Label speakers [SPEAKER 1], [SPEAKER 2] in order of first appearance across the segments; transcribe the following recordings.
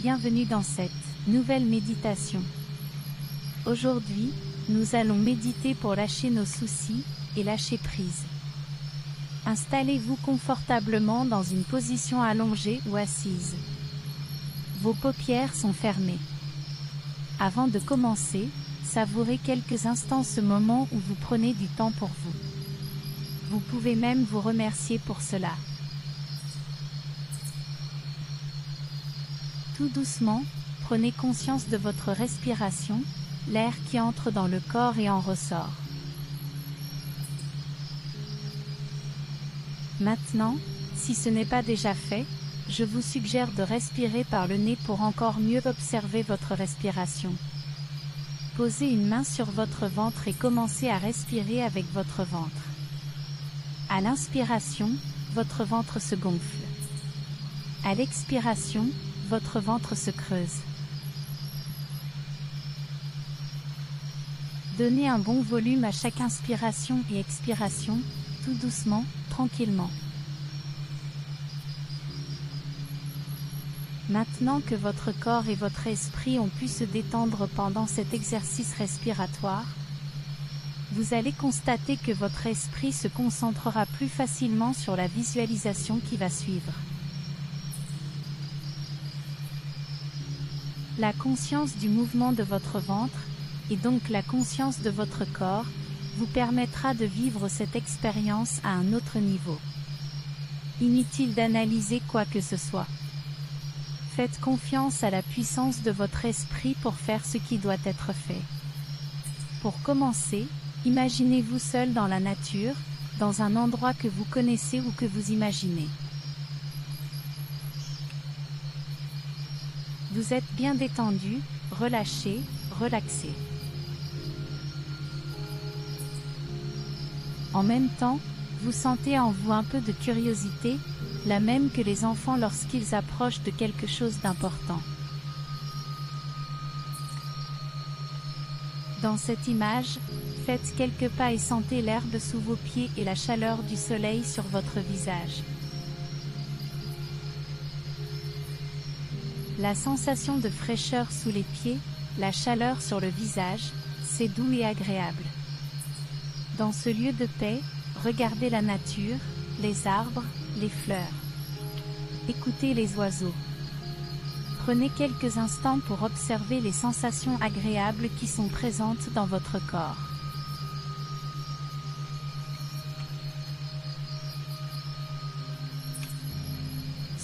[SPEAKER 1] Bienvenue dans cette nouvelle méditation. Aujourd'hui, nous allons méditer pour lâcher nos soucis et lâcher prise. Installez-vous confortablement dans une position allongée ou assise. Vos paupières sont fermées. Avant de commencer, savourez quelques instants ce moment où vous prenez du temps pour vous. Vous pouvez même vous remercier pour cela. Tout doucement, prenez conscience de votre respiration, l'air qui entre dans le corps et en ressort. Maintenant, si ce n'est pas déjà fait, je vous suggère de respirer par le nez pour encore mieux observer votre respiration. Posez une main sur votre ventre et commencez à respirer avec votre ventre. À l'inspiration, votre ventre se gonfle. À l'expiration, votre ventre se creuse. Donnez un bon volume à chaque inspiration et expiration, tout doucement, tranquillement. Maintenant que votre corps et votre esprit ont pu se détendre pendant cet exercice respiratoire, vous allez constater que votre esprit se concentrera plus facilement sur la visualisation qui va suivre. La conscience du mouvement de votre ventre, et donc la conscience de votre corps, vous permettra de vivre cette expérience à un autre niveau. Inutile d'analyser quoi que ce soit. Faites confiance à la puissance de votre esprit pour faire ce qui doit être fait. Pour commencer, imaginez-vous seul dans la nature, dans un endroit que vous connaissez ou que vous imaginez. Vous êtes bien détendu, relâché, relaxé. En même temps, vous sentez en vous un peu de curiosité, la même que les enfants lorsqu'ils approchent de quelque chose d'important. Dans cette image, faites quelques pas et sentez l'herbe sous vos pieds et la chaleur du soleil sur votre visage. La sensation de fraîcheur sous les pieds, la chaleur sur le visage, c'est doux et agréable. Dans ce lieu de paix, regardez la nature, les arbres, les fleurs. Écoutez les oiseaux. Prenez quelques instants pour observer les sensations agréables qui sont présentes dans votre corps.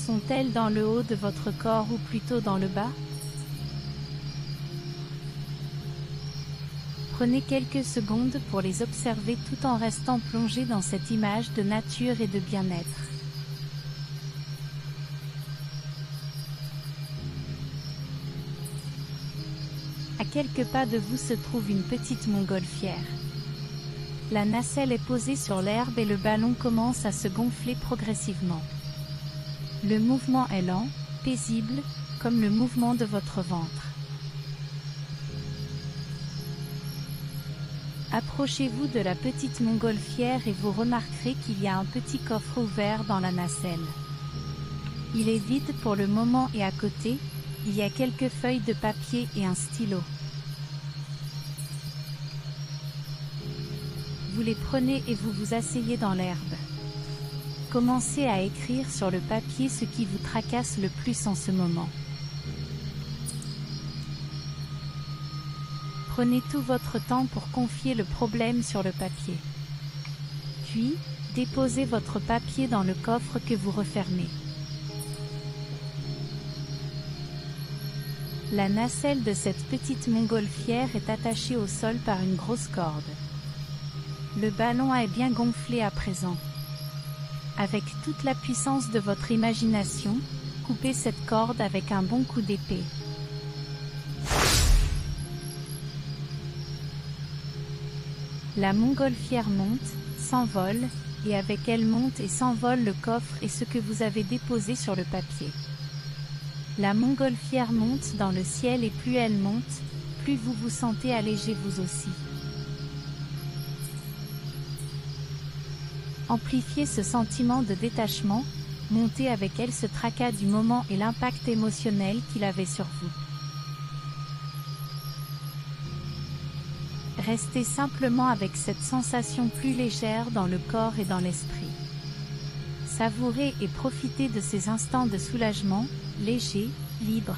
[SPEAKER 1] Sont-elles dans le haut de votre corps ou plutôt dans le bas? Prenez quelques secondes pour les observer tout en restant plongé dans cette image de nature et de bien-être. À quelques pas de vous se trouve une petite montgolfière. La nacelle est posée sur l'herbe et le ballon commence à se gonfler progressivement. Le mouvement est lent, paisible, comme le mouvement de votre ventre. Approchez-vous de la petite montgolfière et vous remarquerez qu'il y a un petit coffre ouvert dans la nacelle. Il est vide pour le moment et à côté, il y a quelques feuilles de papier et un stylo. Vous les prenez et vous vous asseyez dans l'herbe. Commencez à écrire sur le papier ce qui vous tracasse le plus en ce moment. Prenez tout votre temps pour confier le problème sur le papier. Puis, déposez votre papier dans le coffre que vous refermez. La nacelle de cette petite montgolfière est attachée au sol par une grosse corde. Le ballon est bien gonflé à présent. Avec toute la puissance de votre imagination, coupez cette corde avec un bon coup d'épée. La montgolfière monte, s'envole, et avec elle monte et s'envole le coffre et ce que vous avez déposé sur le papier. La montgolfière monte dans le ciel et plus elle monte, plus vous vous sentez allégé vous aussi. Amplifiez ce sentiment de détachement, monter avec elle ce tracas du moment et l'impact émotionnel qu'il avait sur vous. Restez simplement avec cette sensation plus légère dans le corps et dans l'esprit. Savourez et profitez de ces instants de soulagement, léger, libre.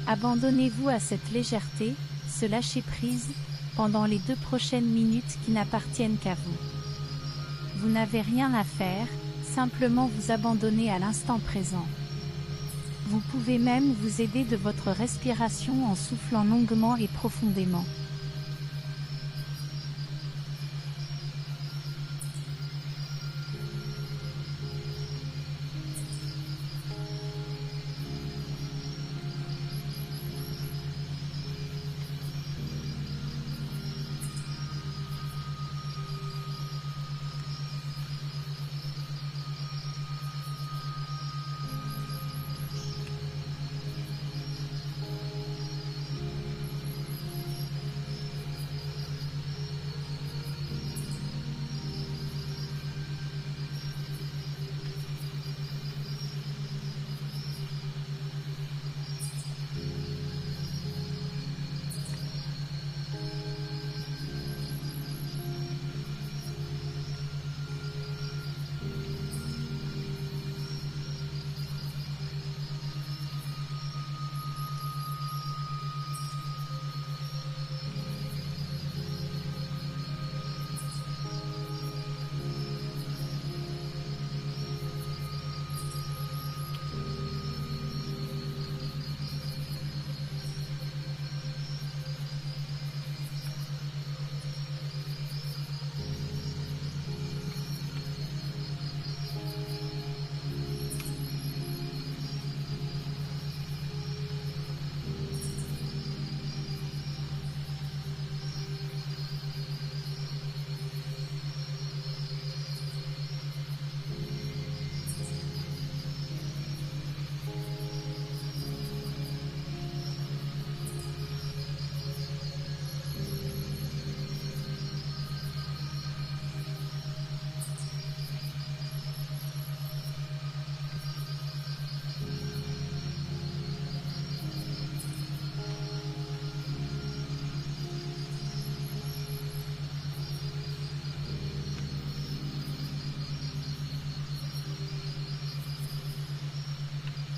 [SPEAKER 1] Abandonnez-vous à cette légèreté, ce lâcher-prise, pendant les 2 prochaines minutes qui n'appartiennent qu'à vous. Vous n'avez rien à faire, simplement vous abandonner à l'instant présent. Vous pouvez même vous aider de votre respiration en soufflant longuement et profondément.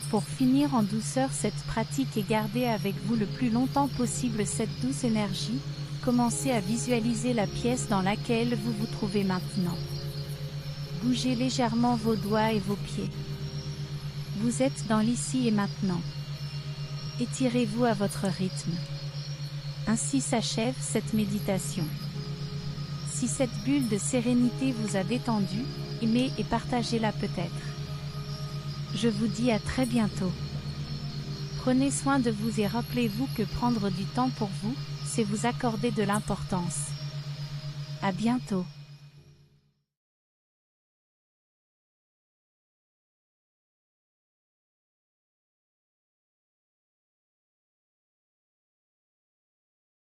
[SPEAKER 1] Pour finir en douceur cette pratique et garder avec vous le plus longtemps possible cette douce énergie, commencez à visualiser la pièce dans laquelle vous vous trouvez maintenant. Bougez légèrement vos doigts et vos pieds. Vous êtes dans l'ici et maintenant. Étirez-vous à votre rythme. Ainsi s'achève cette méditation. Si cette bulle de sérénité vous a détendu, aimez et partagez-la peut-être. Je vous dis à très bientôt. Prenez soin de vous et rappelez-vous que prendre du temps pour vous, c'est vous accorder de l'importance. À bientôt.